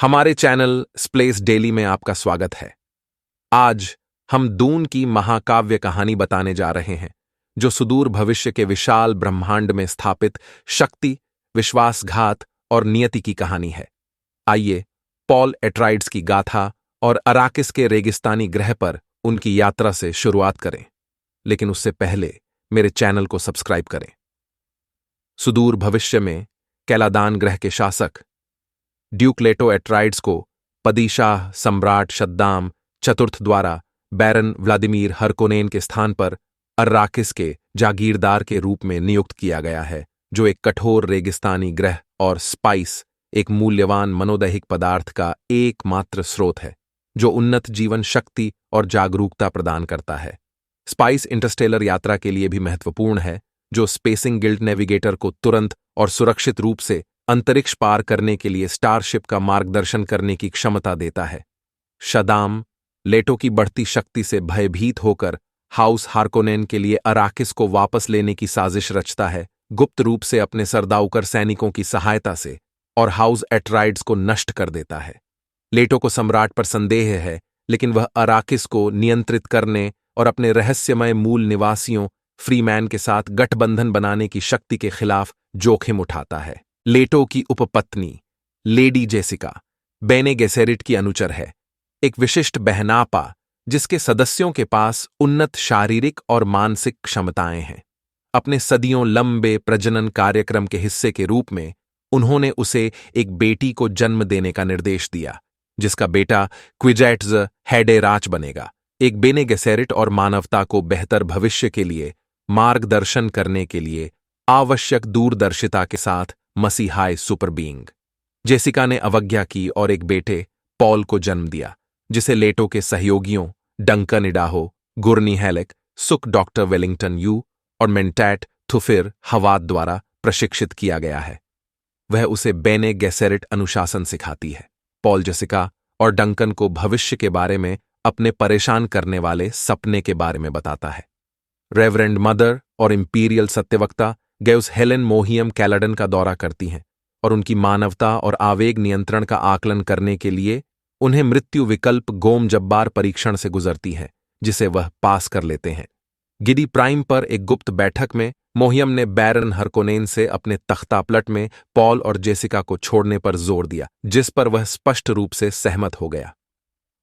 हमारे channel स्प्लेस daily में आपका स्वागत है। आज हम दून की महाकाव्य कहानी बताने जा रहे हैं, जो सुदूर भविष्य के विशाल ब्रह्मांड में स्थापित शक्ति, विश्वासघात और नियति की कहानी है। आइए पॉल एट्राइड्स की गाथा और अराकिस के रेगिस्तानी ग्रह पर उनकी यात्रा से शुरुआत करें, लेकिन उससे पहले मेरे चैनल को सब्सक्राइब करें। सुदूर भविष्य में कैलादान ग्रह के शासक ड्यूक लेटो एट्राइड्स को पदीशाह सम्राट शद्दाम चतुर्थ द्वारा बैरन व्लादिमीर हरकोनेन के स्थान पर अर्राकिस के जागीरदार के रूप में नियुक्त किया गया है, जो एक कठोर रेगिस्तानी ग्रह और स्पाइस, एक मूल्यवान मनोदैहिक पदार्थ का एकमात्र स्रोत है, जो उन्नत जीवन शक्ति और जागरूकता प्रदान करता है। स्पाइस इंटरस्टेलर यात्रा के लिए भी महत्वपूर्ण है, जो स्पेसिंग गिल्ड नेविगेटर को तुरंत और सुरक्षित रूप से अंतरिक्ष पार करने के लिए स्टारशिप का मार्गदर्शन करने की क्षमता देता है। शदाम लेटो की बढ़ती शक्ति से भयभीत होकर हाउस हार्कोनेन के लिए अराकिस को वापस लेने की साजिश रचता है, गुप्त रूप से अपने सरदाउकर सैनिकों की सहायता से, और हाउस एट्राइड्स को नष्ट कर देता है। लेटो को सम्राट पर संदेह है, लेकिन वह अराकिस को नियंत्रित करने और अपने रहस्यमय मूल निवासियों फ्रीमैन के साथ गठबंधन बनाने की शक्ति के खिलाफ जोखिम उठाता है। लेटो की उपपत्नी लेडी जेसिका बेने गेसेरिट की अनुचर है, एक विशिष्ट बहनापा जिसके सदस्यों के पास उन्नत शारीरिक और मानसिक क्षमताएं हैं। अपने सदियों लंबे प्रजनन कार्यक्रम के हिस्से के रूप में उन्होंने उसे एक बेटी को जन्म देने का निर्देश दिया, जिसका बेटा क्विजैट्ज हैडेराच बनेगा, एक बेने गेसेरिट और मानवता को बेहतर भविष्य के लिए मार्गदर्शन करने के लिए आवश्यक दूरदर्शिता के साथ मसीहाय सुपर बीइंग। जेसिका ने अवज्ञा की और एक बेटे पॉल को जन्म दिया, जिसे लेटो के सहयोगियों डंकन इडाहो, गुर्नी हैलेक, सुक डॉक्टर वेलिंगटन यू और मेंटैट थुफिर हवाद द्वारा प्रशिक्षित किया गया है। वह उसे बेने गेसेरिट अनुशासन सिखाती है। पॉल जेसिका और डंकन को भविष्य के बारे में अपने परेशान करने वाले सपने के बारे में बताता है। रेवरेंड मदर और इंपीरियल सत्यवक्ता गैउस हेलेन मोहियम कैलाडन का दौरा करती हैं और उनकी मानवता और आवेग नियंत्रण का आकलन करने के लिए उन्हें मृत्यु विकल्प गोम जब्बार परीक्षण से गुजरती हैं, जिसे वह पास कर लेते हैं। गिडी प्राइम पर एक गुप्त बैठक में मोहियम ने बैरन हरकोनेन से अपने तख्तापलट में पॉल और जेसिका को छोड़ने पर जोर दिया, जिस पर वह स्पष्ट रूप से सहमत हो गया।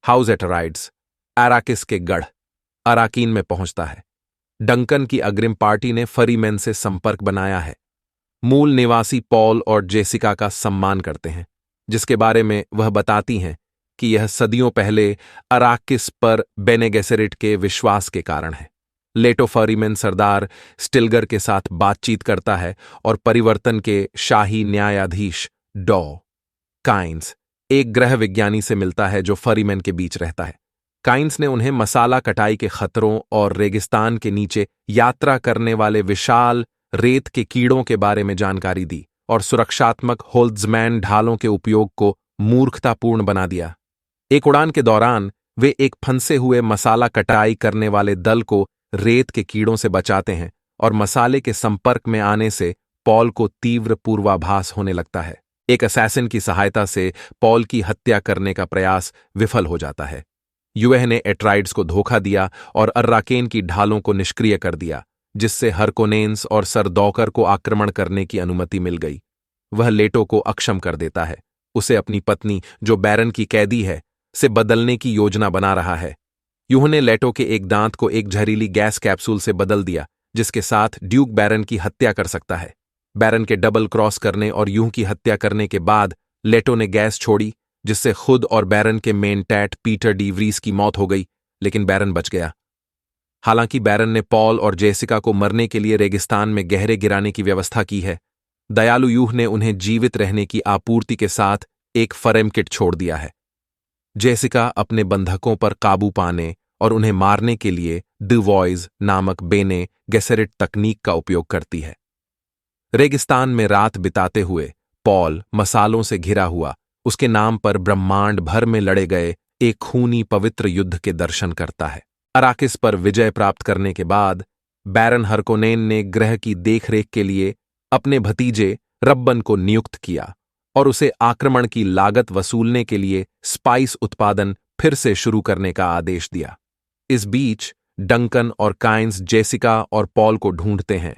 हाउस एट्राइड्स अराकिस के गढ़ अराकीन में पहुंचता है। डंकन की अग्रिम पार्टी ने फरीमैन से संपर्क बनाया है। मूल निवासी पॉल और जेसिका का सम्मान करते हैं, जिसके बारे में वह बताती हैं कि यह सदियों पहले अराकिस पर बेने गेसेरिट के विश्वास के कारण है। लेटो फरीमैन सरदार स्टिल्गर के साथ बातचीत करता है और परिवर्तन के शाही न्यायाधीश डॉ काइंस, एक ग्रह विज्ञानी से मिलता है जो फरीमैन के बीच रहता है। काइंस ने उन्हें मसाला कटाई के खतरों और रेगिस्तान के नीचे यात्रा करने वाले विशाल रेत के कीड़ों के बारे में जानकारी दी और सुरक्षात्मक होल्ड्समैन ढालों के उपयोग को मूर्खतापूर्ण बना दिया। एक उड़ान के दौरान वे एक फंसे हुए मसाला कटाई करने वाले दल को रेत के कीड़ों से बचाते हैं और मसाले के संपर्क में आने से पॉल को तीव्र पूर्वाभास होने लगता है। एक असैसिन की सहायता से पॉल की हत्या करने का प्रयास विफल हो जाता है। यूएह ने एट्राइड्स को धोखा दिया और अर्राकेन की ढालों को निष्क्रिय कर दिया, जिससे हरकोनेन्स और सरदौकर को आक्रमण करने की अनुमति मिल गई। वह लेटो को अक्षम कर देता है। उसे अपनी पत्नी, जो बैरन की कैदी है, से बदलने की योजना बना रहा है। यूह ने लेटो के एक दांत को एक जहरीली गैस कैप्सूल से बदल दिया, जिसके साथ ड्यूक बैरन की हत्या कर सकता है। बैरन के डबल क्रॉस करने और यूह की हत्या करने के बाद लेटो ने गैस छोड़ी, जिससे खुद और बैरन के मेनटैट पीटर डी व्रीस की मौत हो गई, लेकिन बैरन बच गया। हालांकि बैरन ने पॉल और जेसिका को मरने के लिए रेगिस्तान में गहरे गिराने की व्यवस्था की है, दयालु यूह ने उन्हें जीवित रहने की आपूर्ति के साथ एक फरेम किट छोड़ दिया है। जेसिका अपने बंधकों पर काबू पाने और उन्हें मारने के लिए डिवॉइज नामक बेने गेसेरिट तकनीक का उपयोग करती है। रेगिस्तान में रात बिताते हुए पॉल मसालों से घिरा हुआ उसके नाम पर ब्रह्मांड भर में लड़े गए एक खूनी पवित्र युद्ध के दर्शन करता है। अराकिस पर विजय प्राप्त करने के बाद बैरन हरकोनेन ने ग्रह की देखरेख के लिए अपने भतीजे रब्बन को नियुक्त किया और उसे आक्रमण की लागत वसूलने के लिए स्पाइस उत्पादन फिर से शुरू करने का आदेश दिया। इस बीच डंकन और काइंस जेसिका और पॉल को ढूंढते हैं,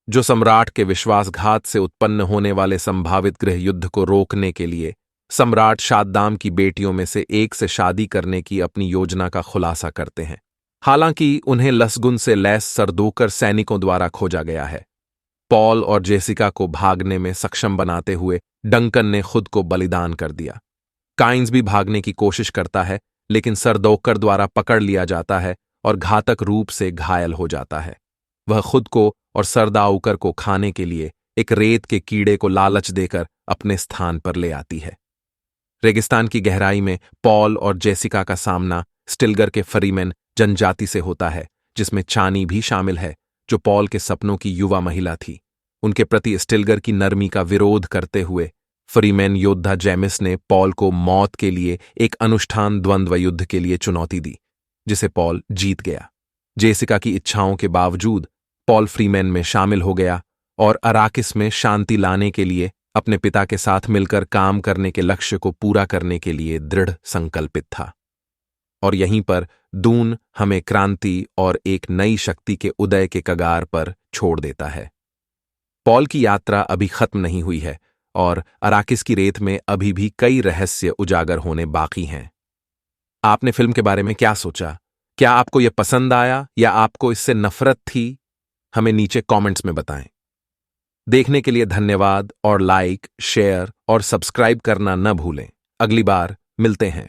जो सम्राट के विश्वासघात से उत्पन्न होने वाले संभावित गृह युद्ध को रोकने के लिए सम्राट शाद्दाम की बेटियों में से एक से शादी करने की अपनी योजना का खुलासा करते हैं। हालांकि उन्हें लसगुन से लैस सरदोकर सैनिकों द्वारा खोजा गया है। पॉल और जेसिका को भागने में सक्षम बनाते हुए डंकन ने खुद को बलिदान कर दिया। काइंस भी भागने की कोशिश करता है, लेकिन सरदोकर द्वारा पकड़ लिया जाता है और घातक रूप से घायल हो जाता है। वह खुद को और सरदाउकर को खाने के लिए एक रेत के कीड़े को लालच देकर अपने स्थान पर ले आती है। रेगिस्तान की गहराई में पॉल और जेसिका का सामना स्टिल्गर के फरीमेन जनजाति से होता है, जिसमें चानी भी शामिल है, जो पॉल के सपनों की युवा महिला थी। उनके प्रति स्टिल्गर की नरमी का विरोध करते हुए फरीमेन योद्धा जेमिस ने पॉल को मौत के लिए एक अनुष्ठान द्वंद्व युद्ध के लिए चुनौती दी, जिसे पॉल जीत गया। जेसिका की इच्छाओं के बावजूद पॉल फ्रीमेन में शामिल हो गया और अराकिस में शांति लाने के लिए अपने पिता के साथ मिलकर काम करने के लक्ष्य को पूरा करने के लिए दृढ़ संकल्पित था। और यहीं पर दून हमें क्रांति और एक नई शक्ति के उदय के कगार पर छोड़ देता है। पॉल की यात्रा अभी खत्म नहीं हुई है और अराकिस की रेत में अभी भी कई रहस्य उजागर होने बाकी हैं। आपने फिल्म के बारे में क्या सोचा? क्या आपको यह पसंद आया या आपको इससे नफरत थी? हमें नीचे कमेंट्स में बताएं। देखने के लिए धन्यवाद और लाइक, शेयर और सब्सक्राइब करना न भूलें। अगली बार मिलते हैं।